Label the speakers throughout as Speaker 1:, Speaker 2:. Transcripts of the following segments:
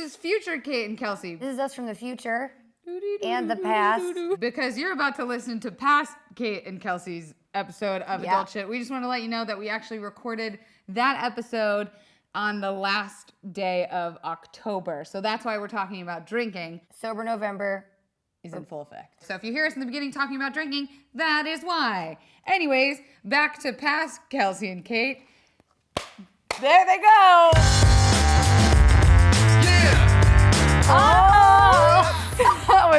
Speaker 1: is future Kate and Kelsey.
Speaker 2: This is us from the future and the past.
Speaker 1: Because you're about to listen to past Kate and Kelsey's episode of Adult Shit. We just want to let you know that we actually recorded that episode on the last day of October. So that's why we're talking about drinking.
Speaker 2: Sober November
Speaker 1: is in full effect. So if you hear us in the beginning talking about drinking, that is why. Anyways, back to past Kelsey and Kate. There they go. Yeah. Oh,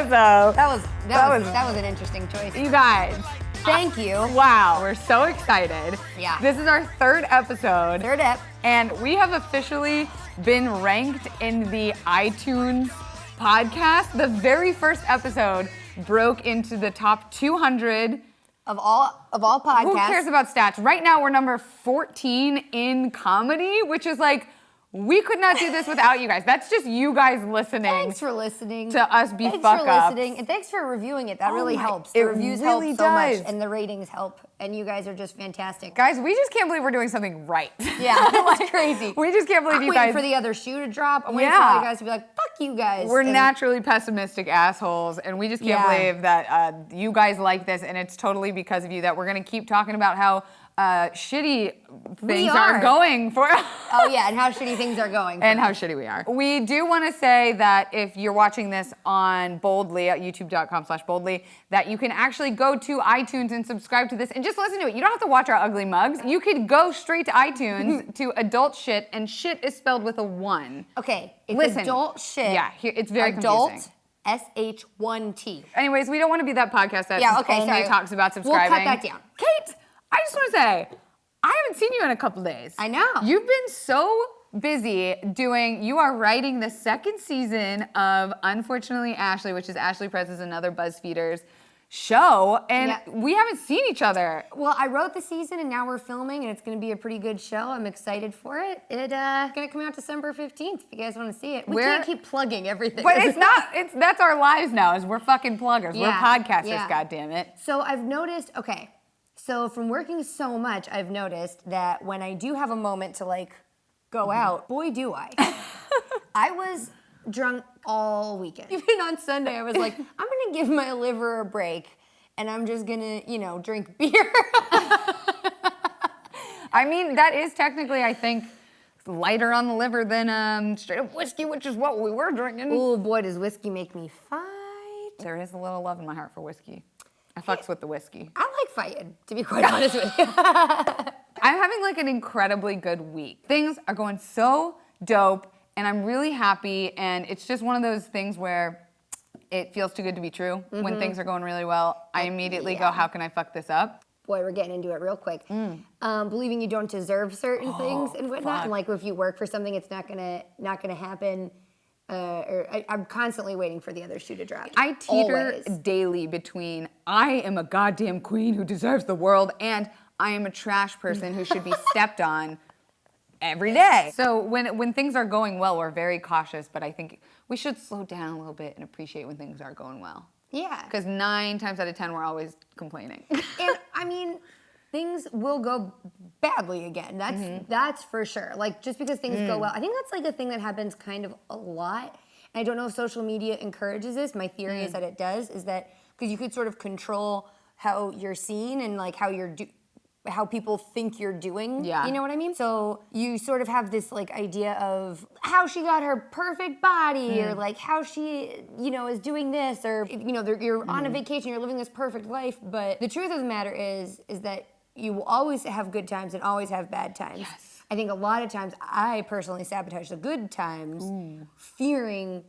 Speaker 2: that was an interesting choice.
Speaker 1: You guys.
Speaker 2: Thank you.
Speaker 1: Wow, we're so excited.
Speaker 2: Yeah.
Speaker 1: This is our third episode.
Speaker 2: Third ep.
Speaker 1: And we have officially been ranked in the iTunes podcast. The very first episode broke into the top 200
Speaker 2: of all podcasts.
Speaker 1: Who cares about stats? Right now we're number 14 in comedy, which is like, we could not do this without you guys. That's just you guys listening.
Speaker 2: Thanks for listening.
Speaker 1: To us be fuck ups.
Speaker 2: Thanks for listening, and thanks for reviewing it. That really helps. The reviews
Speaker 1: really
Speaker 2: help so much, and the ratings help, and you guys are just fantastic.
Speaker 1: Guys, we just can't believe we're doing something right.
Speaker 2: Yeah, it's crazy.
Speaker 1: We just can't believe you guys.
Speaker 2: I'm waiting for the other shoe to drop. I'm waiting for all you guys to be like, fuck you guys.
Speaker 1: We're naturally pessimistic assholes, and we just can't believe that you guys like this, and it's totally because of you that we're gonna keep talking about how shitty things are going for
Speaker 2: Oh yeah, and how shitty things are going
Speaker 1: and how shitty we are. We do want to say that if you're watching this on Boldly at youtube.com/boldly, that you can actually go to iTunes and subscribe to this and just listen to it. You don't have to watch our ugly mugs. You could go straight to iTunes to Adult Shit, and shit is spelled with a 1.
Speaker 2: Okay, it's Adult Shit.
Speaker 1: Yeah, it's very
Speaker 2: Adult
Speaker 1: confusing.
Speaker 2: SH1T.
Speaker 1: Anyways, we don't want to be that podcast that only talks about subscribing.
Speaker 2: We'll cut that down.
Speaker 1: Kate, I just want to say, I haven't seen you in a couple days.
Speaker 2: I know.
Speaker 1: You've been so busy you are writing the second season of Unfortunately Ashley, which is Ashley Press's another BuzzFeeders show, and we haven't seen each other.
Speaker 2: Well, I wrote the season, and now we're filming, and it's going to be a pretty good show. I'm excited for it. It's going to come out December 15th, if you guys want to see it. We can't keep plugging everything.
Speaker 1: But that's our lives now, is we're fucking pluggers. We're podcasters, goddammit.
Speaker 2: So I've noticed, so from working so much, I've noticed that when I do have a moment to like go out, boy do I. I was drunk all weekend. Even on Sunday, I was like, I'm gonna give my liver a break and I'm just gonna, drink beer.
Speaker 1: I mean, that is technically, I think, lighter on the liver than straight up whiskey, which is what we were drinking.
Speaker 2: Oh boy, does whiskey make me fight.
Speaker 1: There is a little love in my heart for whiskey. I fucks with the whiskey.
Speaker 2: I like fighting, to be quite honest with you.
Speaker 1: I'm having like an incredibly good week. Things are going so dope, and I'm really happy, and it's just one of those things where it feels too good to be true. When things are going really well, I immediately go, how can I fuck this up?
Speaker 2: Boy, we're getting into it real quick. Believing you don't deserve certain things and whatnot, and like if you work for something, it's not gonna happen. I'm constantly waiting for the other shoe to drop.
Speaker 1: I teeter daily between I am a goddamn queen who deserves the world and I am a trash person who should be stepped on every day. So when things are going well, we're very cautious, but I think we should slow down a little bit and appreciate when things are going well.
Speaker 2: Yeah.
Speaker 1: Because 9 times out of 10, we're always complaining.
Speaker 2: And I mean, things will go badly again. That's for sure. Like, just because things go well. I think that's like a thing that happens kind of a lot. And I don't know if social media encourages this. My theory is that it does, is that because you could sort of control how you're seen and like how people think you're doing. Yeah. You know what I mean? So you sort of have this like idea of how she got her perfect body or like how she, is doing this or, you're on a vacation, you're living this perfect life. But the truth of the matter is that you will always have good times and always have bad times. Yes. I think a lot of times I personally sabotage the good times, fearing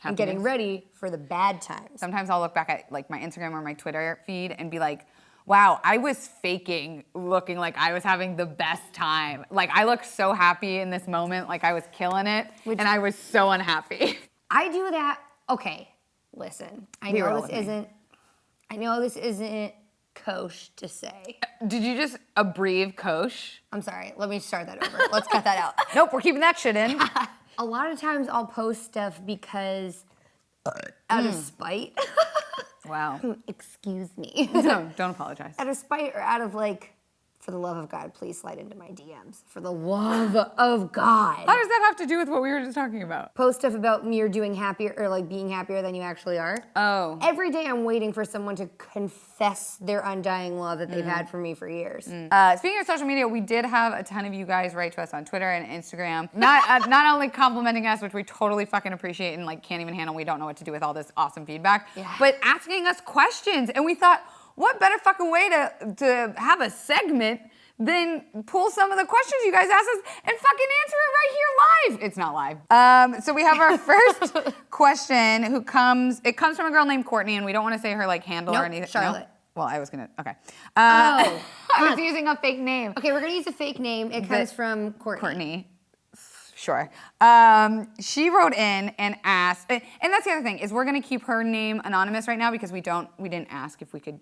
Speaker 2: and getting ready for the bad times.
Speaker 1: Sometimes I'll look back at like my Instagram or my Twitter feed and be like, wow, I was faking looking like I was having the best time. Like I look so happy in this moment, like I was killing it, and I was so unhappy.
Speaker 2: I do that. Okay, listen. I know this isn't kosher to say.
Speaker 1: Did you just abbreviate kosher?
Speaker 2: I'm sorry. Let me start that over. Let's cut that out.
Speaker 1: Nope, we're keeping that shit in.
Speaker 2: A lot of times I'll post stuff because out of spite.
Speaker 1: Wow.
Speaker 2: Excuse me.
Speaker 1: No, don't apologize.
Speaker 2: Out of spite or out of like for the love of God, please slide into my DMs. For the love of God.
Speaker 1: How does that have to do with what we were just talking about?
Speaker 2: Post stuff about me or doing happier or like being happier than you actually are.
Speaker 1: Oh.
Speaker 2: Every day I'm waiting for someone to confess their undying love that they've had for me for years.
Speaker 1: Speaking of social media, we did have a ton of you guys write to us on Twitter and Instagram. Not only complimenting us, which we totally fucking appreciate and like can't even handle, we don't know what to do with all this awesome feedback, but asking us questions. And we thought, what better fucking way to have a segment than pull some of the questions you guys asked us and fucking answer it right here live. It's not live. So we have our first question it comes from a girl named Courtney, and we don't want to say her like handle or anything.
Speaker 2: Charlotte.
Speaker 1: No? Well, I was gonna, okay. I was using a fake name.
Speaker 2: Okay, we're gonna use a fake name. It comes from Courtney.
Speaker 1: Courtney. Sure. She wrote in and asked, and that's the other thing, is we're gonna keep her name anonymous right now because we didn't ask if we could.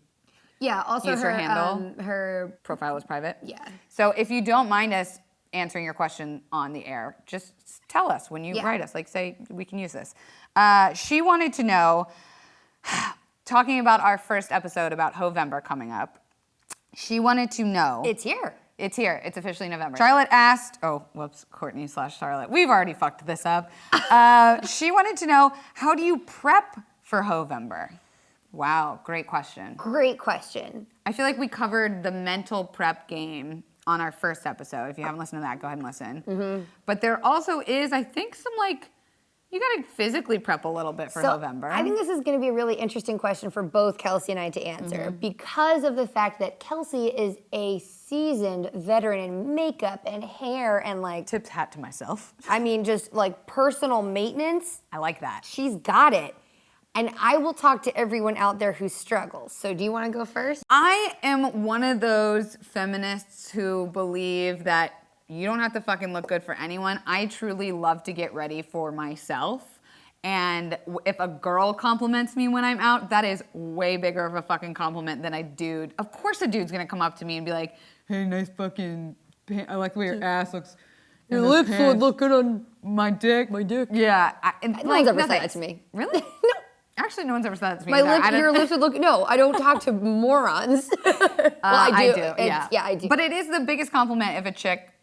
Speaker 2: Yeah, also
Speaker 1: use her handle.
Speaker 2: Her
Speaker 1: profile was private.
Speaker 2: Yeah.
Speaker 1: So if you don't mind us answering your question on the air, just tell us when you write us. Like say, we can use this. She wanted to know, talking about our first episode about HOE-VEMBER coming up, she wanted to know.
Speaker 2: It's here.
Speaker 1: It's here. It's officially November. Charlotte asked, Courtney/Charlotte. We've already fucked this up. She wanted to know, how do you prep for HOE-VEMBER? Wow, great question.
Speaker 2: Great question.
Speaker 1: I feel like we covered the mental prep game on our first episode. If you haven't listened to that, go ahead and listen. But there also is, I think, some like, you gotta physically prep a little bit for HOE-VEMBER.
Speaker 2: I think this is gonna be a really interesting question for both Kelsey and I to answer because of the fact that Kelsey is a seasoned veteran in makeup and hair and like...
Speaker 1: Tips hat to myself.
Speaker 2: I mean, just like personal maintenance.
Speaker 1: I like that.
Speaker 2: She's got it. And I will talk to everyone out there who struggles. So do you want to go first?
Speaker 1: I am one of those feminists who believe that you don't have to fucking look good for anyone. I truly love to get ready for myself. And if a girl compliments me when I'm out, that is way bigger of a fucking compliment than a dude. Of course a dude's gonna come up to me and be like, hey, nice fucking pants. I like the way your ass looks.
Speaker 2: Your lips would look good on
Speaker 1: my dick.
Speaker 2: my dick.
Speaker 1: Yeah.
Speaker 2: No one's ever said that to me.
Speaker 1: Really?
Speaker 2: No.
Speaker 1: Actually, no one's ever said that to me.
Speaker 2: Your lips would look. No, I don't talk to morons. Well, I do.
Speaker 1: Yeah,
Speaker 2: I do.
Speaker 1: But it is the biggest compliment if a chick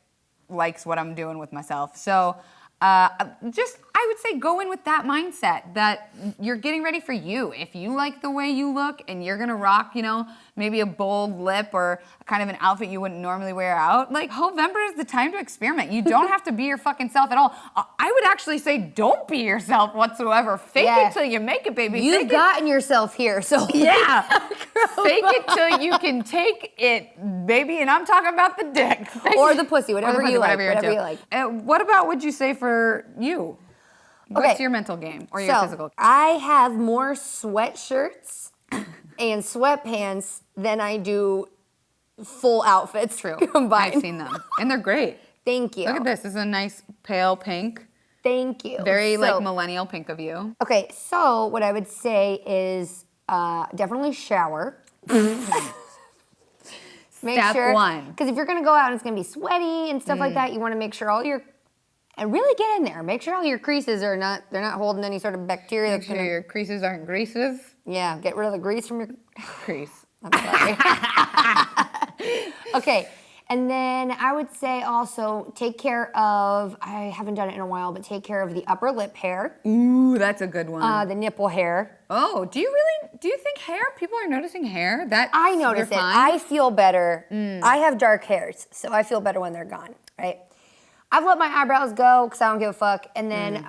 Speaker 1: likes what I'm doing with myself. So, I would say go in with that mindset that you're getting ready for you. If you like the way you look and you're gonna rock, maybe a bold lip or kind of an outfit you wouldn't normally wear out, like HOE-VEMBER is the time to experiment. You don't have to be your fucking self at all. I would actually say don't be yourself whatsoever. Fake it till you make it, baby.
Speaker 2: You've gotten yourself here, so
Speaker 1: yeah. Fake it till you can take it, baby. And I'm talking about the dick.
Speaker 2: Or the pussy, whatever you like. Whatever you like.
Speaker 1: What about would you say for you? What's your mental game or your physical?
Speaker 2: I have more sweatshirts and sweatpants than I do full outfits.
Speaker 1: True.
Speaker 2: Combined.
Speaker 1: I've seen them. And they're great.
Speaker 2: Thank you.
Speaker 1: Look at this. This is a nice pale pink.
Speaker 2: Thank you.
Speaker 1: Very like millennial pink of you.
Speaker 2: Okay, so what I would say is definitely shower.
Speaker 1: Step one.
Speaker 2: Because if you're gonna go out and it's gonna be sweaty and stuff like that, you wanna make sure and really get in there. Make sure all your creases they're not holding any sort of bacteria.
Speaker 1: Make sure your creases aren't greases.
Speaker 2: Yeah, get rid of the grease from your
Speaker 1: crease.
Speaker 2: I'm sorry. Okay, and then I would say also take care of, I haven't done it in a while, but take care of the upper lip hair.
Speaker 1: Ooh, that's a good one.
Speaker 2: The nipple hair.
Speaker 1: Oh, do you think hair? People are noticing hair?
Speaker 2: I notice it. I feel better. I have dark hairs, so I feel better when they're gone, right? I've let my eyebrows go because I don't give a fuck. And then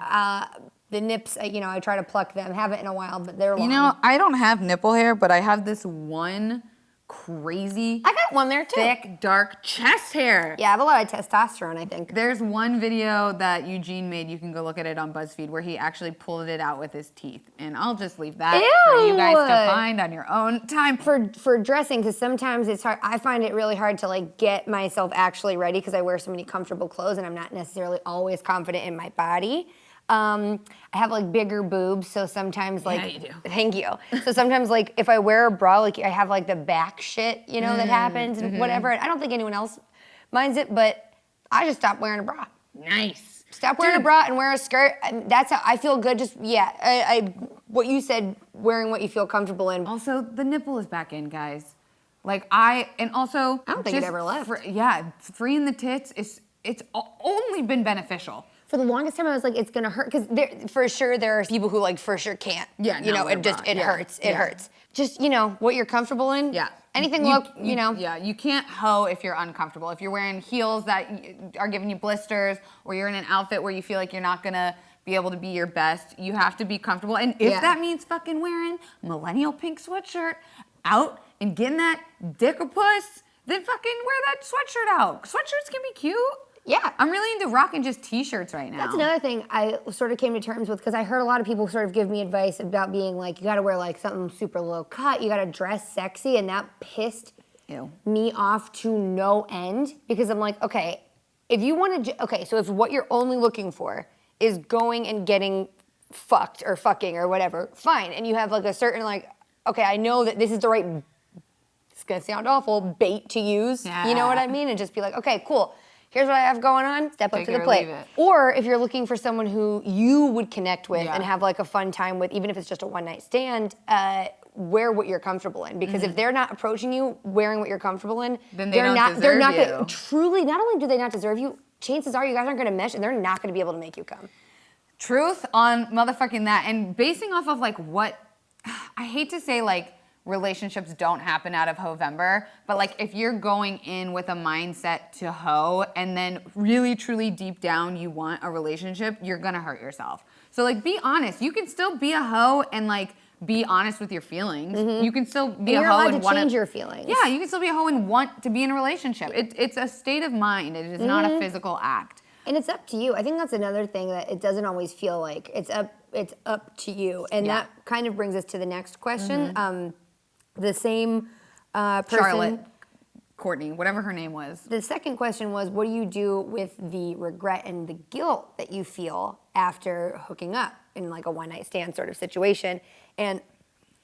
Speaker 2: the nips, I try to pluck them. Haven't in a while, but they're long.
Speaker 1: I don't have nipple hair, but I have this one crazy...
Speaker 2: I got one there too.
Speaker 1: Thick, dark chest hair.
Speaker 2: Yeah, I have a lot of testosterone, I think.
Speaker 1: There's one video that Eugene made, you can go look at it on BuzzFeed, where he actually pulled it out with his teeth. And I'll just leave that for you guys to find on your own time.
Speaker 2: For dressing, because sometimes it's hard, I find it really hard to like get myself actually ready because I wear so many comfortable clothes and I'm not necessarily always confident in my body. I have like bigger boobs, so sometimes like...
Speaker 1: Yeah, you do.
Speaker 2: Thank you. So sometimes like if I wear a bra, like I have like the back shit, that happens and whatever. I don't think anyone else minds it, but I just stopped wearing a bra.
Speaker 1: Nice.
Speaker 2: Stop wearing a bra and wear a skirt. That's how I feel good. Just, what you said, wearing what you feel comfortable in.
Speaker 1: Also, the nipple is back in, guys. Like and also
Speaker 2: I don't think it ever left.
Speaker 1: Freeing the tits it's only been beneficial.
Speaker 2: For the longest time, I was like, it's gonna hurt, because for sure there are people who like for sure can't.
Speaker 1: Yeah,
Speaker 2: you know, it hurts. It hurts. Just what you're comfortable in.
Speaker 1: Yeah.
Speaker 2: Anything
Speaker 1: Yeah, you can't hoe if you're uncomfortable. If you're wearing heels that are giving you blisters, or you're in an outfit where you feel like you're not gonna be able to be your best, you have to be comfortable. And if that means fucking wearing millennial pink sweatshirt out and getting that dick a puss, then fucking wear that sweatshirt out. Sweatshirts can be cute.
Speaker 2: Yeah.
Speaker 1: I'm really into rocking just t-shirts right now.
Speaker 2: That's another thing I sort of came to terms with, because I heard a lot of people sort of give me advice about being like, you gotta wear like something super low cut, you gotta dress sexy, and that pissed me off to no end, because I'm like, okay, if you want to, so if what you're only looking for is going and getting fucked or fucking or whatever, fine, and you have like a certain like, okay, I know that this is the right, it's gonna sound awful, bait to use, you know what I mean? And just be like, okay, cool. Here's what I have going on, step up to the plate. Or if you're looking for someone who you would connect with and have like a fun time with, even if it's just a one night stand, wear what you're comfortable in. Because if they're not approaching you wearing what you're comfortable in,
Speaker 1: then they're not gonna,
Speaker 2: truly, not only do they not deserve you, chances are you guys aren't gonna mesh, and they're not gonna be able to make you come.
Speaker 1: Truth on motherfucking that. And basing off of like what, I hate to say like, relationships don't happen out of HOE-VEMBER, but like if you're going in with a mindset to hoe and then really truly deep down you want a relationship, you're gonna hurt yourself. So like be honest. You can still be a hoe and like be honest with your feelings. You can still be a hoe and
Speaker 2: want to change your feelings.
Speaker 1: Yeah, you can still be a hoe and want to be in a relationship. It's a state of mind. It is not a physical act.
Speaker 2: And it's up to you. I think that's another thing that it doesn't always feel like. It's up to you. And that kind of brings us to the next question. The same person.
Speaker 1: Charlotte, Courtney, whatever her name was.
Speaker 2: The second question was, what do you do with the regret and the guilt that you feel after hooking up in like a one-night stand sort of situation? And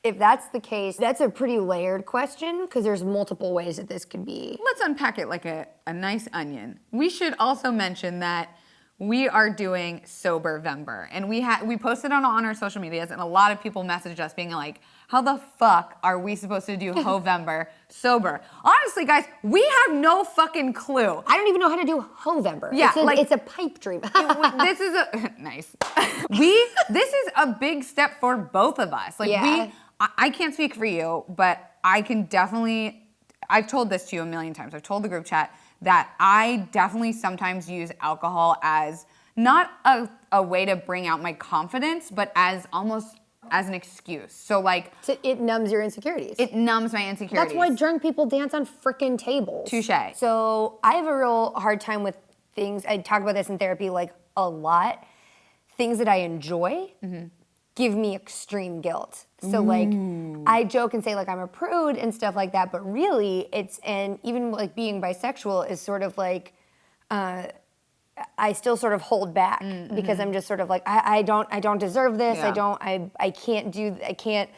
Speaker 2: if that's the case, that's a pretty layered question, because there's multiple ways that this could be.
Speaker 1: Let's unpack it like a nice onion. We should also mention that we are doing Sober-VEMBER, and we posted on our social medias, and a lot of people messaged us being like, how the fuck are we supposed to do HOE-VEMBER sober? Honestly, guys, we have no fucking clue.
Speaker 2: I don't even know how to do HOE-VEMBER.
Speaker 1: Yeah,
Speaker 2: it's a pipe dream.
Speaker 1: This is nice. This is a big step for both of us. Like I can't speak for you, but I can definitely, I've told this to you a million times. I've told the group chat that I definitely sometimes use alcohol as not a way to bring out my confidence, but as almost as an excuse. So like,
Speaker 2: it numbs your insecurities.
Speaker 1: It numbs my insecurities.
Speaker 2: That's why drunk people dance on frickin' tables.
Speaker 1: Touché.
Speaker 2: So I have a real hard time with things, I talk about this in therapy like a lot, things that I enjoy give me extreme guilt. So like, I joke and say like I'm a prude and stuff like that, but really and even like being bisexual is sort of like, I still sort of hold back because I'm just sort of like, I don't deserve this. I can't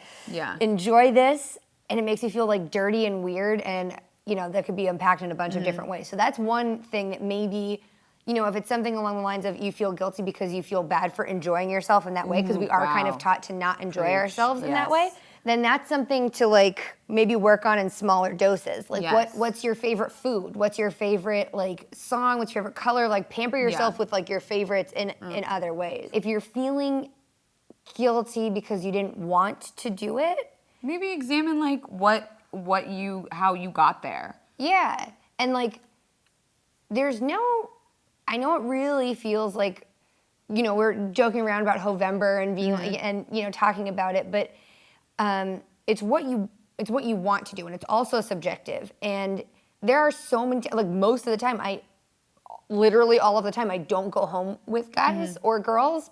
Speaker 2: enjoy this. And it makes me feel like dirty and weird, and that could be unpacked in a bunch of different ways. So that's one thing that maybe, if it's something along the lines of you feel guilty because you feel bad for enjoying yourself in that way, because we are kind of taught to not enjoy ourselves in that way, then that's something to like maybe work on in smaller doses. Like what's your favorite food? What's your favorite like song? What's your favorite color? Like pamper yourself with like your favorites in other ways. If you're feeling guilty because you didn't want to do it,
Speaker 1: maybe examine like how you got there.
Speaker 2: Yeah. And like I know it really feels like, we're joking around about HOE-VEMBER and being like, and talking about it, but it's what you want to do, and it's also subjective. And there are so many, like most of the time, literally all of the time, I don't go home with guys or girls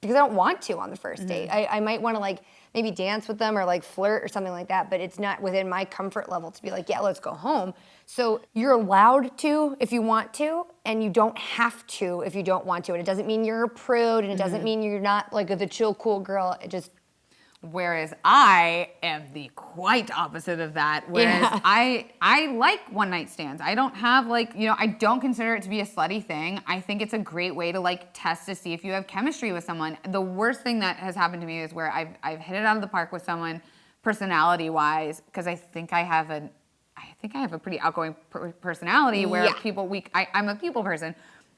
Speaker 2: because I don't want to on the first date. I might want to like maybe dance with them or like flirt or something like that, but it's not within my comfort level to be like, yeah, let's go home. So you're allowed to if you want to, and you don't have to if you don't want to. And it doesn't mean you're a prude, and it doesn't mean you're not like the chill, cool girl. It just...
Speaker 1: Whereas I am the quite opposite of that. Whereas I like one night stands. I don't have I don't consider it to be a slutty thing. I think it's a great way to like test to see if you have chemistry with someone. The worst thing that has happened to me is where I've hit it out of the park with someone personality wise, because I think I have think I have a pretty outgoing personality where I'm a people person.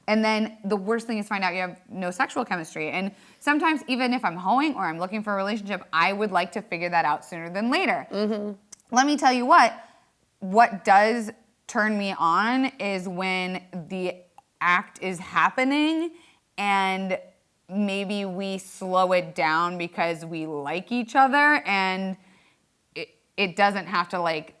Speaker 1: And then the worst thing is find out you have no sexual chemistry. And sometimes even if I'm hoeing or I'm looking for a relationship, I would like to figure that out sooner than later. Let me tell you what does turn me on is when the act is happening and maybe we slow it down because we like each other, and it doesn't have to like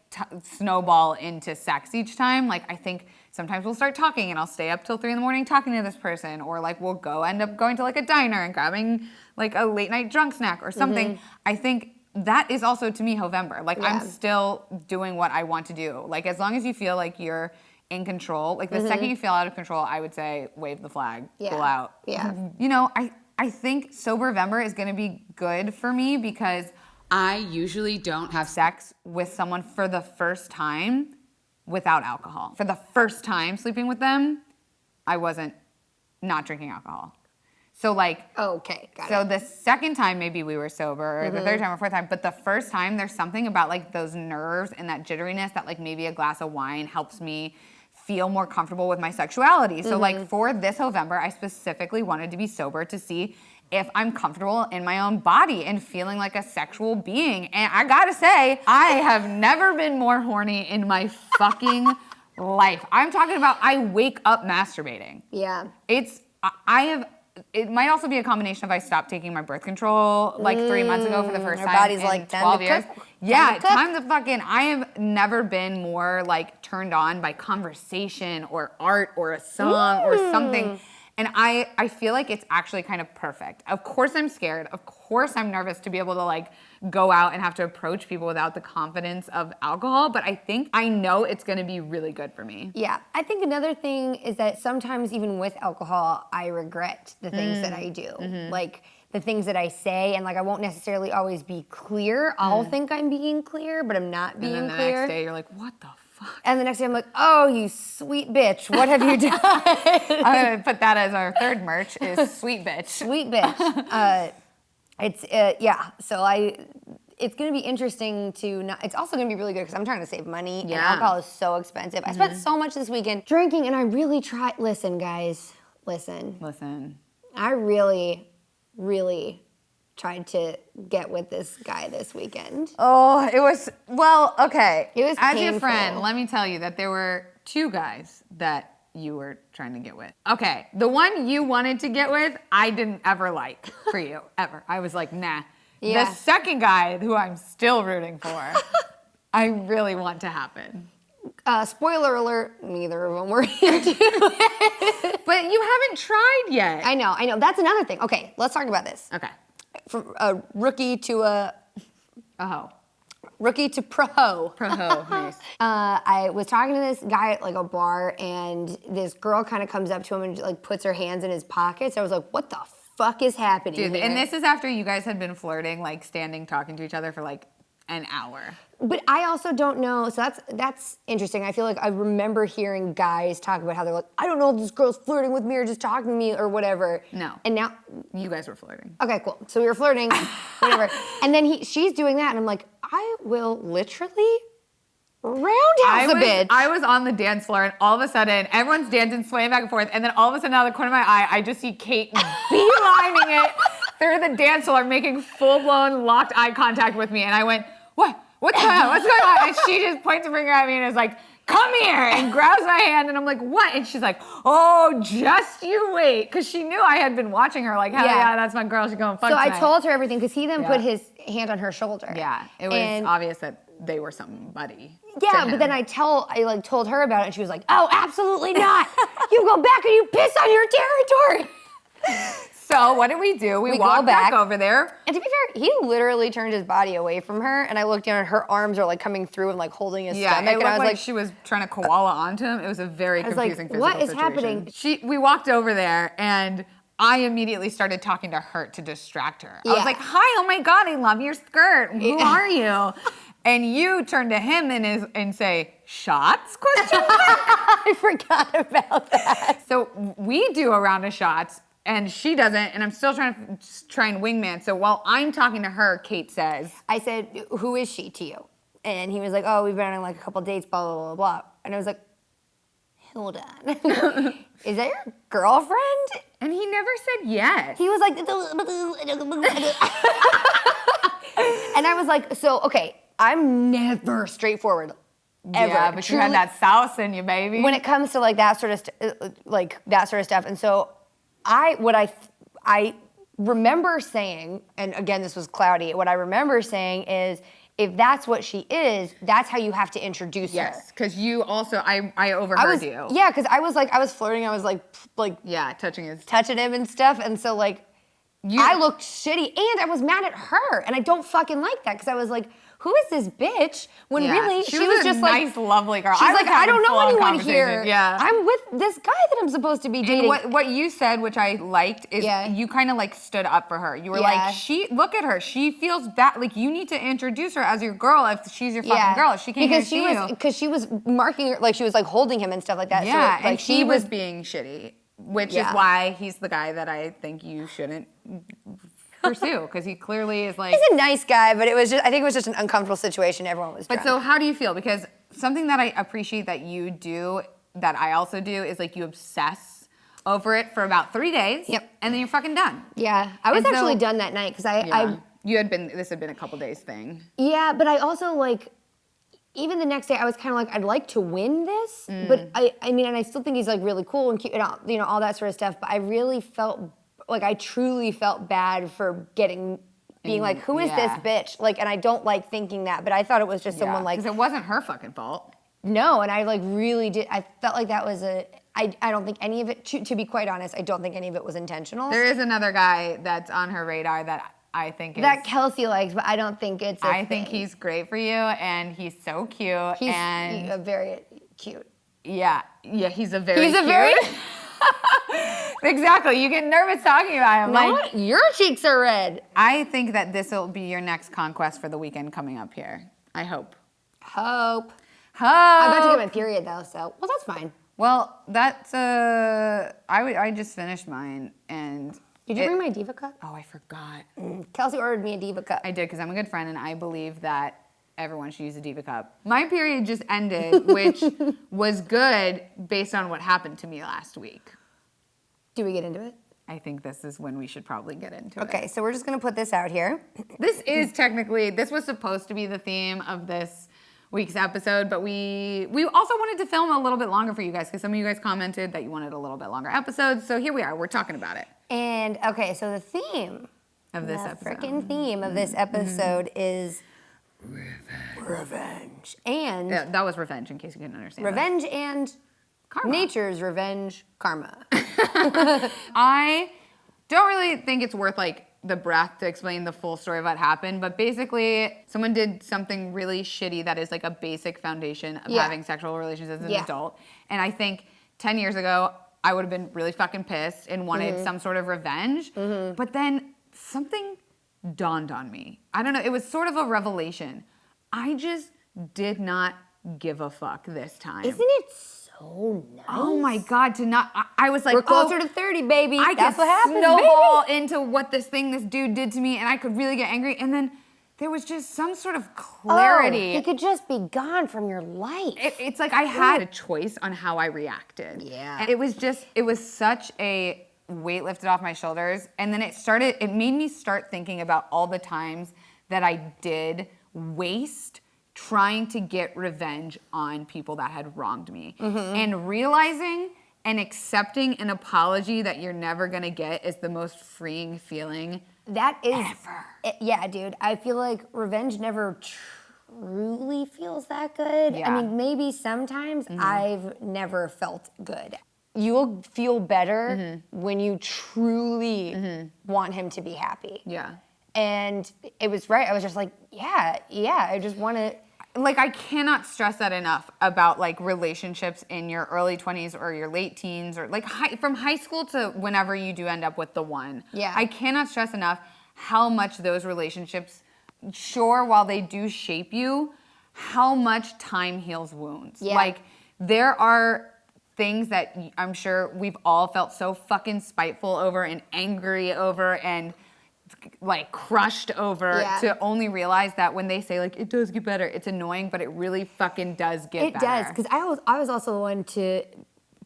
Speaker 1: snowball into sex each time. Like, I think sometimes we'll start talking and I'll stay up till 3 a.m. talking to this person, or like we'll end up going to like a diner and grabbing like a late night drunk snack or something. I think that is also, to me, HOE-VEMBER. Like, I'm still doing what I want to do. Like, as long as you feel like you're in control, like the second you feel out of control, I would say wave the flag, pull out. You know, I think sober-vember is gonna be good for me because I usually don't have sex with someone for the first time without alcohol. For the first time sleeping with them, I wasn't not drinking alcohol. So like,
Speaker 2: okay, got
Speaker 1: so
Speaker 2: it.
Speaker 1: the second time maybe we were sober, or the third time or fourth time, but the first time there's something about like those nerves and that jitteriness that like maybe a glass of wine helps me feel more comfortable with my sexuality. So like for this HOE-VEMBER, I specifically wanted to be sober to see if I'm comfortable in my own body and feeling like a sexual being. And I gotta say, I have never been more horny in my fucking life. I'm talking about I wake up masturbating.
Speaker 2: Yeah.
Speaker 1: It might also be a combination of I stopped taking my birth control like 3 months ago for the first
Speaker 2: Your
Speaker 1: time
Speaker 2: body's
Speaker 1: in
Speaker 2: like, time
Speaker 1: 12
Speaker 2: to
Speaker 1: years.
Speaker 2: cook.
Speaker 1: Yeah, time to fucking, I have never been more like turned on by conversation or art or a song or something. And I feel like it's actually kind of perfect. Of course I'm scared. Of course I'm nervous to be able to like go out and have to approach people without the confidence of alcohol, but I think I know it's gonna be really good for me.
Speaker 2: Yeah, I think another thing is that sometimes even with alcohol, I regret the things that I do. Like the things that I say, and like I won't necessarily always be clear. I'll think I'm being clear, but I'm not being
Speaker 1: And then the
Speaker 2: clear.
Speaker 1: next day you're like, what the fuck?
Speaker 2: And the next day I'm like, oh, you sweet bitch, what have you done?
Speaker 1: I'm gonna put that as our third merch is sweet bitch.
Speaker 2: Sweet bitch. It's gonna be interesting to it's also gonna be really good because I'm trying to save money and alcohol is so expensive. I spent so much this weekend drinking and I really tried, listen guys, listen. I really, really tried to get with this guy this weekend.
Speaker 1: Oh, it was, well, okay.
Speaker 2: It was
Speaker 1: As your
Speaker 2: painful.
Speaker 1: friend, let me tell you that there were 2 guys that you were trying to get with. Okay, the one you wanted to get with, I didn't ever like for you, ever. I was like, nah.
Speaker 2: Yeah.
Speaker 1: The second guy, who I'm still rooting for, I really want to happen.
Speaker 2: Spoiler alert, neither of them were into it.
Speaker 1: But you haven't tried yet.
Speaker 2: I know. That's another thing. Okay, let's talk about this.
Speaker 1: Okay.
Speaker 2: From a rookie to a
Speaker 1: Oh.
Speaker 2: rookie to pro.
Speaker 1: Pro-ho, nice.
Speaker 2: I was talking to this guy at like a bar, and this girl kind of comes up to him and like puts her hands in his pockets. I was like, what the fuck is happening
Speaker 1: Dude,
Speaker 2: here?
Speaker 1: and this is after you guys had been flirting, like standing, talking to each other for like an hour.
Speaker 2: But I also don't know, so that's interesting. I feel like I remember hearing guys talk about how they're like, I don't know if this girl's flirting with me or just talking to me or whatever.
Speaker 1: No.
Speaker 2: And now,
Speaker 1: You guys were flirting.
Speaker 2: okay, cool. So we were flirting, whatever. And then she's doing that, and I'm like, I will literally roundhouse a bitch.
Speaker 1: I was on the dance floor, and all of a sudden, everyone's dancing, swaying back and forth, and then all of a sudden, out of the corner of my eye, I just see Kate beelining it through the dance floor, making full-blown locked eye contact with me, and I went, what? What's going on? What's going on? And she just points a finger at me and is like, come here, and grabs my hand, and I'm like, what? And she's like, oh, just you wait. Because she knew I had been watching her, like, hell yeah, that's my girl, she's going fuck
Speaker 2: So
Speaker 1: tonight.
Speaker 2: I told her everything, because he then put his hand on her shoulder.
Speaker 1: Yeah, it was obvious that they were somebody.
Speaker 2: Yeah, but then I told her about it, and she was like, oh, absolutely not. You go back and you piss on your territory.
Speaker 1: So what did we do? We
Speaker 2: go
Speaker 1: walked back
Speaker 2: back
Speaker 1: over there.
Speaker 2: And to be fair, he literally turned his body away from her, and I looked down and her arms are like coming through and like holding his
Speaker 1: Yeah,
Speaker 2: stomach,
Speaker 1: it
Speaker 2: and
Speaker 1: looked
Speaker 2: I was
Speaker 1: like she was trying to koala onto him. It was a very
Speaker 2: was like,
Speaker 1: confusing physical
Speaker 2: what is
Speaker 1: situation.
Speaker 2: happening?
Speaker 1: We walked over there, and I immediately started talking to her to distract her. I
Speaker 2: Yeah.
Speaker 1: was like, hi, oh my God, I love your skirt. Who are you? And you turn to him and say, shots? Question mark?
Speaker 2: I forgot about that.
Speaker 1: So we do a round of shots, and she doesn't, and I'm still trying and wingman. So while I'm talking to her, Kate says,
Speaker 2: I said, who is she to you? And he was like, oh, we've been on like a couple dates, blah, blah, blah, blah. And I was like, hold on. Is that your girlfriend?
Speaker 1: And he never said yes.
Speaker 2: He was like, and I was like, so, okay, I'm never straightforward. Ever.
Speaker 1: Yeah, but you had that sauce in you, baby.
Speaker 2: When it comes to like that sort of stuff. And so I remember saying, and again, this was cloudy, what I remember saying is, if that's what she is, that's how you have to introduce her.
Speaker 1: Yes, because you also, I overheard you.
Speaker 2: Yeah, because I was flirting, I was like,
Speaker 1: yeah, touching
Speaker 2: him and stuff, and so like, I looked shitty, and I was mad at her, and I don't fucking like that, because I was like, who is this bitch? When really, she was just
Speaker 1: nice, lovely girl.
Speaker 2: She's like, I don't know anyone here.
Speaker 1: Yeah.
Speaker 2: I'm with this guy that I'm supposed to be dating.
Speaker 1: And what you said, which I liked, is you kind of like stood up for her. You were like, look at her. She feels bad. Like, you need to introduce her as your girl if she's your fucking girl. If she can't
Speaker 2: because she was marking her, like she was like holding him and stuff like that.
Speaker 1: Yeah,
Speaker 2: so, like,
Speaker 1: and she was being shitty, which is why he's the guy that I think you shouldn't pursue, because he clearly is like...
Speaker 2: He's a nice guy, but I think it was just an uncomfortable situation. Everyone was drunk.
Speaker 1: But so how do you feel? Because something that I appreciate that you do, that I also do, is like you obsess over it for about 3 days.
Speaker 2: Yep.
Speaker 1: And then you're fucking done.
Speaker 2: Yeah. I was actually done that night, because
Speaker 1: this had been a couple days thing.
Speaker 2: Yeah, but I also like... Even the next day, I was kind of like, I'd like to win this, but I mean, and I still think he's like really cool and cute and all, all that sort of stuff, but I really felt... Like, I truly felt bad for being like, who is this bitch? Like, and I don't like thinking that, but I thought it was just someone like...
Speaker 1: Because it wasn't her fucking fault.
Speaker 2: No, and I like really did, I felt like that was I don't think any of it, to be quite honest, I don't think any of it was intentional.
Speaker 1: There is another guy that's on her radar that I think is...
Speaker 2: That Kelsey likes, but I don't think it's
Speaker 1: I think he's great for you, and he's so cute,
Speaker 2: he's very cute.
Speaker 1: Yeah, he's a very Exactly. You get nervous talking about him.
Speaker 2: Like, your cheeks are red.
Speaker 1: I think that this will be your next conquest for the weekend coming up here. I hope.
Speaker 2: I'm about to get my period though, so that's fine.
Speaker 1: Well, that's I just finished mine, and
Speaker 2: did you bring my Diva cup?
Speaker 1: Oh, I forgot.
Speaker 2: Kelsey ordered me a Diva cup.
Speaker 1: I did, because I'm a good friend, and I believe that everyone should use a Diva cup. My period just ended, which was good based on what happened to me last week.
Speaker 2: Do we get into it?
Speaker 1: I think this is when we should probably get into it.
Speaker 2: Okay, so we're just gonna put this out here.
Speaker 1: This was supposed to be the theme of this week's episode, but we also wanted to film a little bit longer for you guys, because some of you guys commented that you wanted a little bit longer episodes, so here we are, we're talking about it.
Speaker 2: And, okay, so the theme
Speaker 1: of this episode.
Speaker 2: The freaking theme of this episode is revenge. And...
Speaker 1: Yeah, that was revenge, in case you couldn't understand.
Speaker 2: Revenge and... Karma. Nature's revenge, karma.
Speaker 1: I don't really think it's worth like the breath to explain the full story of what happened, but basically someone did something really shitty that is like a basic foundation of having sexual relations as an adult. And I think 10 years ago, I would have been really fucking pissed and wanted some sort of revenge. But then something dawned on me. I don't know, it was sort of a revelation. I just did not give a fuck this time.
Speaker 2: Isn't it so nice?
Speaker 1: Oh my God, I was like,
Speaker 2: we're closer to 30, baby.
Speaker 1: That's what happens, snowball into what this dude did to me, and I could really get angry. And then there was just some sort of clarity.
Speaker 2: He could just be gone from your life.
Speaker 1: It's like I had a choice on how I reacted.
Speaker 2: Yeah.
Speaker 1: And it was such a weight lifted off my shoulders. And then it made me start thinking about all the times that I did waste trying to get revenge on people that had wronged me. And realizing and accepting an apology that you're never gonna get is the most freeing feeling ever.
Speaker 2: Yeah, dude. I feel like revenge never truly feels that good.
Speaker 1: Yeah.
Speaker 2: I mean, maybe sometimes. I've never felt good. You'll feel better when you truly want him to be happy.
Speaker 1: Yeah.
Speaker 2: And it was right. I was just like, yeah, I just want to.
Speaker 1: Like, I cannot stress that enough about like relationships in your early 20s or your late teens, or like from high school to whenever you do end up with the one.
Speaker 2: Yeah.
Speaker 1: I cannot stress enough how much those relationships, sure, while they do shape you, how much time heals wounds.
Speaker 2: Yeah.
Speaker 1: Like, there are things that I'm sure we've all felt so fucking spiteful over and angry over, and like crushed over
Speaker 2: Yeah.
Speaker 1: to only realize that when they say like it does get better, it's annoying, but it really fucking does get better.
Speaker 2: It does, because I was also the one to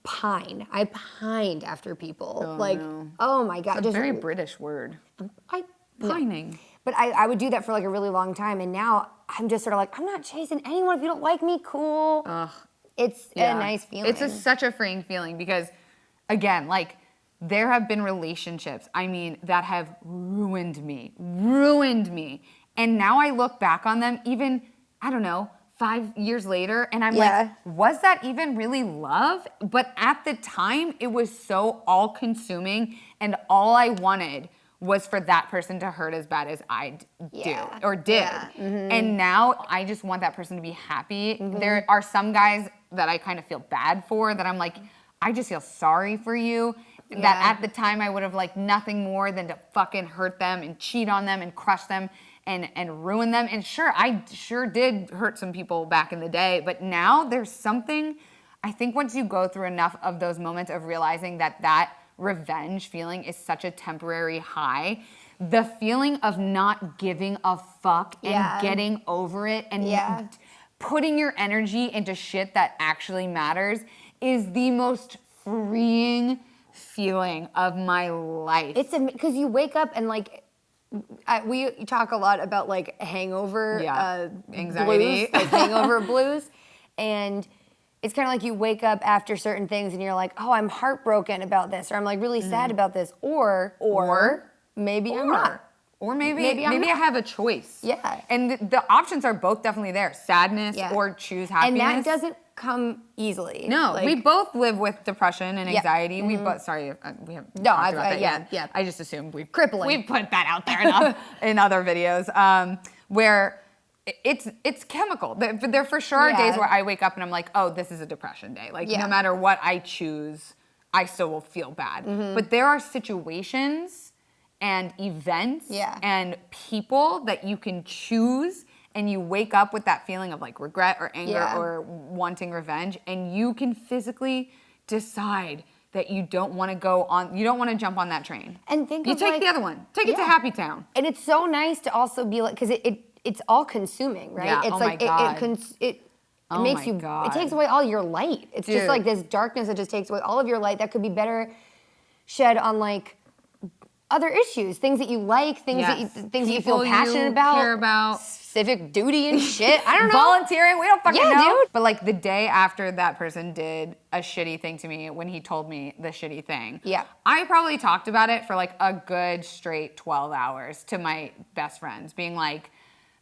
Speaker 2: pine. I pined after people.
Speaker 1: Oh,
Speaker 2: like,
Speaker 1: no.
Speaker 2: oh my God.
Speaker 1: It's a very British word. Pining.
Speaker 2: But I would do that for like a really long time, and now I'm just sort of like, I'm not chasing anyone. If you don't like me, cool.
Speaker 1: Ugh.
Speaker 2: It's a nice feeling.
Speaker 1: It's such a freeing feeling because, again, like, there have been relationships, I mean, that have ruined me. And now I look back on them even, I don't know, 5 years later, and I'm like, was that even really love? But at the time, it was so all-consuming, and all I wanted was for that person to hurt as bad as I do or did.
Speaker 2: Yeah. Mm-hmm.
Speaker 1: And now I just want that person to be happy. Mm-hmm. There are some guys that I kind of feel bad for that I'm like, I just feel sorry for you. Yeah. That at the time I would have liked nothing more than to fucking hurt them and cheat on them and crush them and ruin them. And sure, I sure did hurt some people back in the day, but now there's something, I think once you go through enough of those moments of realizing that revenge feeling is such a temporary high, the feeling of not giving a fuck and getting over it and putting your energy into shit that actually matters is the most freeing feeling of my life.
Speaker 2: It's because you wake up and like, we talk a lot about like hangover
Speaker 1: anxiety,
Speaker 2: blues, like hangover blues, and it's kind of like you wake up after certain things and you're like, oh, I'm heartbroken about this, or I'm like really sad about this, or maybe I'm not.
Speaker 1: Or maybe I have a choice.
Speaker 2: Yeah.
Speaker 1: And the options are both definitely there. Sadness or choose happiness.
Speaker 2: And that doesn't come easily.
Speaker 1: No,
Speaker 2: like,
Speaker 1: we both live with depression and anxiety. We both, sorry, we haven't talked about that yet.
Speaker 2: Yeah.
Speaker 1: I just assumed we've
Speaker 2: Crippling.
Speaker 1: put that out there enough in other videos where it's chemical. There for sure are days where I wake up and I'm like, oh, this is a depression day. Like no matter what I choose, I still will feel bad. But there are situations and events and people that you can choose, and you wake up with that feeling of like regret or anger or wanting revenge, and you can physically decide that you don't want to go on, you don't want to jump on that train.
Speaker 2: And think
Speaker 1: you
Speaker 2: of
Speaker 1: take
Speaker 2: like,
Speaker 1: the other one. Take it to Happy Town.
Speaker 2: And it's so nice to also be like, because it's all consuming, right?
Speaker 1: Yeah.
Speaker 2: It's
Speaker 1: Oh
Speaker 2: like
Speaker 1: my God.
Speaker 2: it
Speaker 1: Oh
Speaker 2: makes
Speaker 1: my
Speaker 2: you,
Speaker 1: God.
Speaker 2: it takes away all your light. It's just like this darkness that just takes away all of your light that could be better shed on like other issues, things that you like, things that you feel passionate about,
Speaker 1: care about,
Speaker 2: civic duty and shit. I don't know.
Speaker 1: Volunteering, we don't fucking know.
Speaker 2: Dude.
Speaker 1: But like the day after that person did a shitty thing to me, when he told me the shitty thing, I probably talked about it for like a good straight 12 hours to my best friends, being like,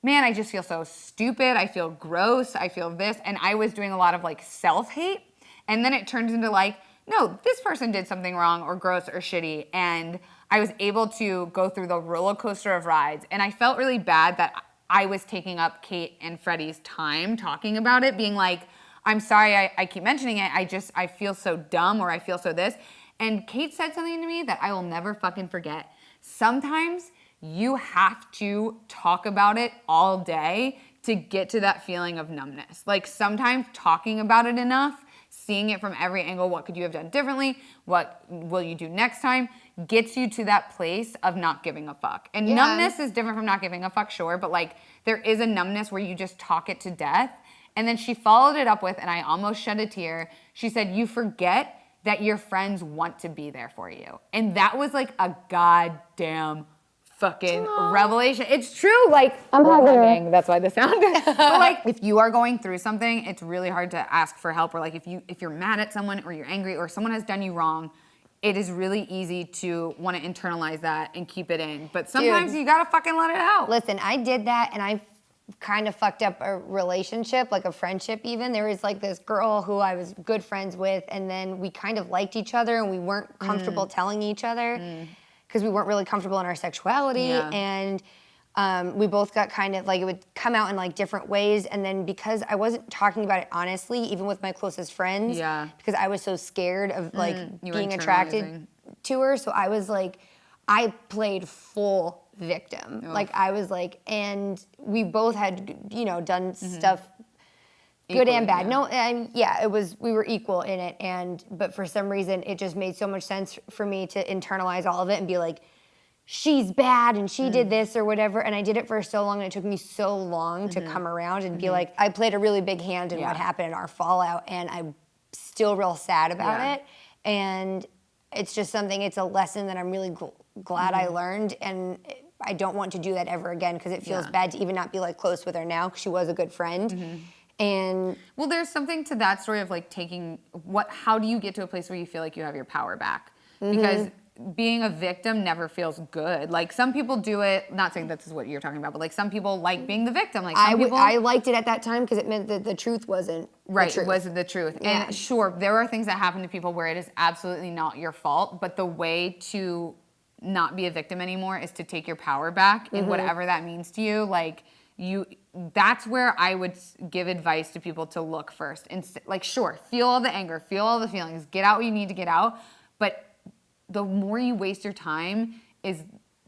Speaker 1: man, I just feel so stupid. I feel gross. I feel this. And I was doing a lot of like self-hate. And then it turns into like, no, this person did something wrong or gross or shitty. And I was able to go through the roller coaster of rides. And I felt really bad that I was taking up Kate and Freddie's time talking about it, being like, I'm sorry I keep mentioning it. I feel so dumb, or I feel so this. And Kate said something to me that I will never fucking forget. Sometimes you have to talk about it all day to get to that feeling of numbness. Like sometimes talking about it enough, seeing it from every angle, what could you have done differently? What will you do next time? Gets you to that place of not giving a fuck. And numbness is different from not giving a fuck, sure, but like there is a numbness where you just talk it to death. And then she followed it up with, and I almost shed a tear, she said, you forget that your friends want to be there for you. And that was like a goddamn fucking revelation. It's true. Like I'm hugging. That's why the sound. But like if you are going through something, it's really hard to ask for help. Or like if you're mad at someone, or you're angry, or someone has done you wrong, it is really easy to want to internalize that and keep it in. But sometimes you gotta fucking let it out.
Speaker 2: Listen, I did that, and I kind of fucked up a relationship, like a friendship even. There was like this girl who I was good friends with, and then we kind of liked each other, and we weren't comfortable telling each other because we weren't really comfortable in our sexuality. And we both got kind of like, it would come out in like different ways. And then because I wasn't talking about it honestly, even with my closest friends, because I was so scared of like being attracted to her. So I was like, I played full victim. Like I was like, and we both had, you know, done stuff good and bad. No, and we were equal in it. But for some reason, it just made so much sense for me to internalize all of it and be like, she's bad and she did this or whatever. And I did it for so long, and it took me so long to come around and be like, I played a really big hand in what happened in our fallout, and I'm still real sad about it. And it's just something, it's a lesson that I'm really glad I learned, and I don't want to do that ever again, because it feels bad to even not be like close with her now, because she was a good friend. And
Speaker 1: well, there's something to that story of like how do you get to a place where you feel like you have your power back? Because being a victim never feels good. Like some people do it, not saying this is what you're talking about, but like some people like being the victim. Like some people,
Speaker 2: I liked it at that time because it meant that the truth wasn't
Speaker 1: right.
Speaker 2: The truth.
Speaker 1: It wasn't the truth. And sure, there are things that happen to people where it is absolutely not your fault, but the way to not be a victim anymore is to take your power back, and whatever that means to you. Like that's where I would give advice to people to look first. And like, sure, feel all the anger, feel all the feelings, get out what you need to get out, but the more you waste your time is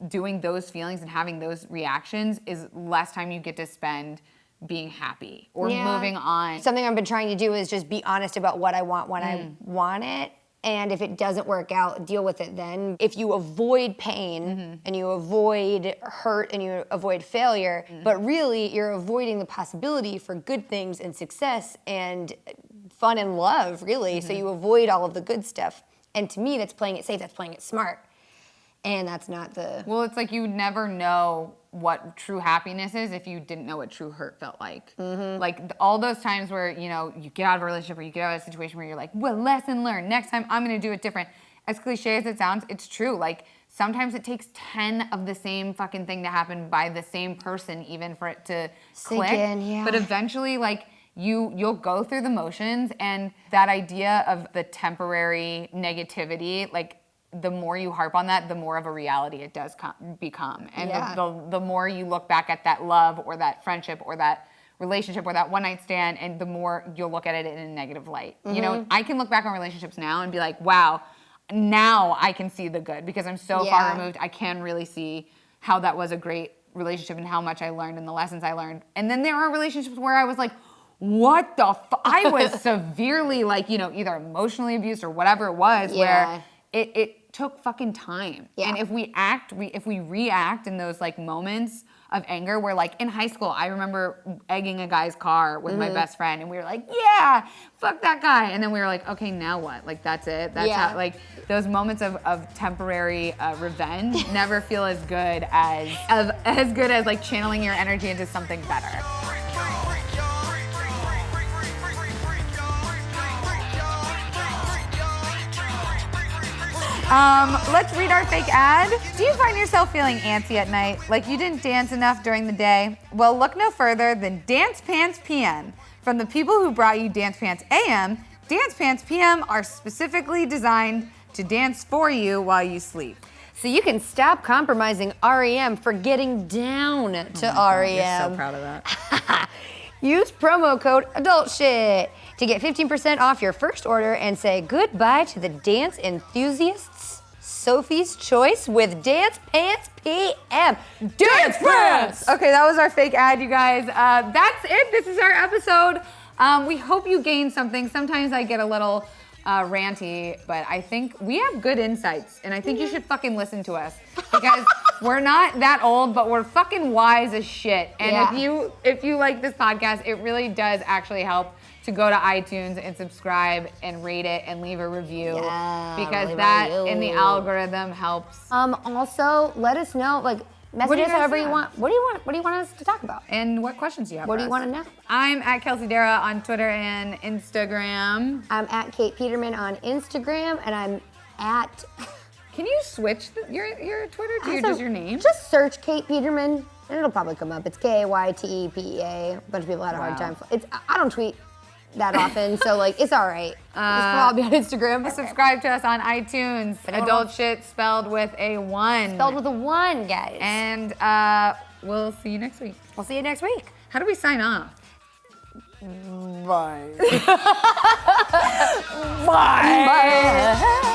Speaker 1: doing those feelings and having those reactions is less time you get to spend being happy or moving on.
Speaker 2: Something I've been trying to do is just be honest about what I want when I want it. And if it doesn't work out, deal with it then. If you avoid pain and you avoid hurt and you avoid failure, but really you're avoiding the possibility for good things and success and fun and love, really. So you avoid all of the good stuff. And to me, that's playing it safe, that's playing it smart. And that's not the...
Speaker 1: Well, it's like you would never know what true happiness is if you didn't know what true hurt felt like. Like all those times where, you know, you get out of a relationship or you get out of a situation where you're like, well, lesson learned. Next time I'm going to do it different. As cliche as it sounds, it's true. Like sometimes it takes 10 of the same fucking thing to happen by the same person even for it to click. But eventually, like, you'll go through the motions, and that idea of the temporary negativity, like the more you harp on that, the more of a reality it does become. And the more you look back at that love or that friendship or that relationship or that one night stand, and the more you'll look at it in a negative light. You know, I can look back on relationships now and be like, wow, now I can see the good because I'm so far removed. I can really see how that was a great relationship and how much I learned and the lessons I learned. And then there are relationships where I was like, what the I was severely like, you know, either emotionally abused or whatever it was, where it took fucking time. And if we react in those like moments of anger, where like in high school, I remember egging a guy's car with my best friend, and we were like, yeah, fuck that guy. And then we were like, okay, now what? Like, that's it. That's how, like, those moments of temporary revenge never feel as good as like channeling your energy into something better. Let's read our fake ad. Do you find yourself feeling antsy at night, like you didn't dance enough during the day? Well, look no further than Dance Pants PM. From the people who brought you Dance Pants AM, Dance Pants PM are specifically designed to dance for you while you sleep.
Speaker 2: So you can stop compromising REM for getting down to REM.
Speaker 1: You're so proud of that.
Speaker 2: Use promo code ADULTSHIT to get 15% off your first order and say goodbye to the dance enthusiasts. Sophie's Choice with Dance Pants PM. Dance Pants!
Speaker 1: Okay, that was our fake ad, you guys. That's it. This is our episode. We hope you gained something. Sometimes I get a little ranty, but I think we have good insights, and I think you should fucking listen to us because we're not that old, but we're fucking wise as shit. And if you like this podcast, it really does actually help to go to iTunes and subscribe and rate it and leave a review because that in the algorithm helps.
Speaker 2: Also, let us know, like, message us however you want. What do you want us to talk about?
Speaker 1: And what questions do you have?
Speaker 2: What do you want to know?
Speaker 1: I'm at Kelsey Dara on Twitter and Instagram.
Speaker 2: I'm at Kate Peterman on Instagram, and I'm at.
Speaker 1: Can you switch your Twitter to just your name?
Speaker 2: Just search Kate Peterman, and it'll probably come up. It's KAYTEPEA. A bunch of people had a hard time. I don't tweet that often, so like it's all right. Just follow me on Instagram.
Speaker 1: Subscribe to us on iTunes. Adult Shit spelled with a 1.
Speaker 2: Spelled with a 1, guys.
Speaker 1: And we'll see you next week.
Speaker 2: We'll see you next week.
Speaker 1: How do we sign off?
Speaker 2: Bye.
Speaker 1: Bye.
Speaker 2: Bye.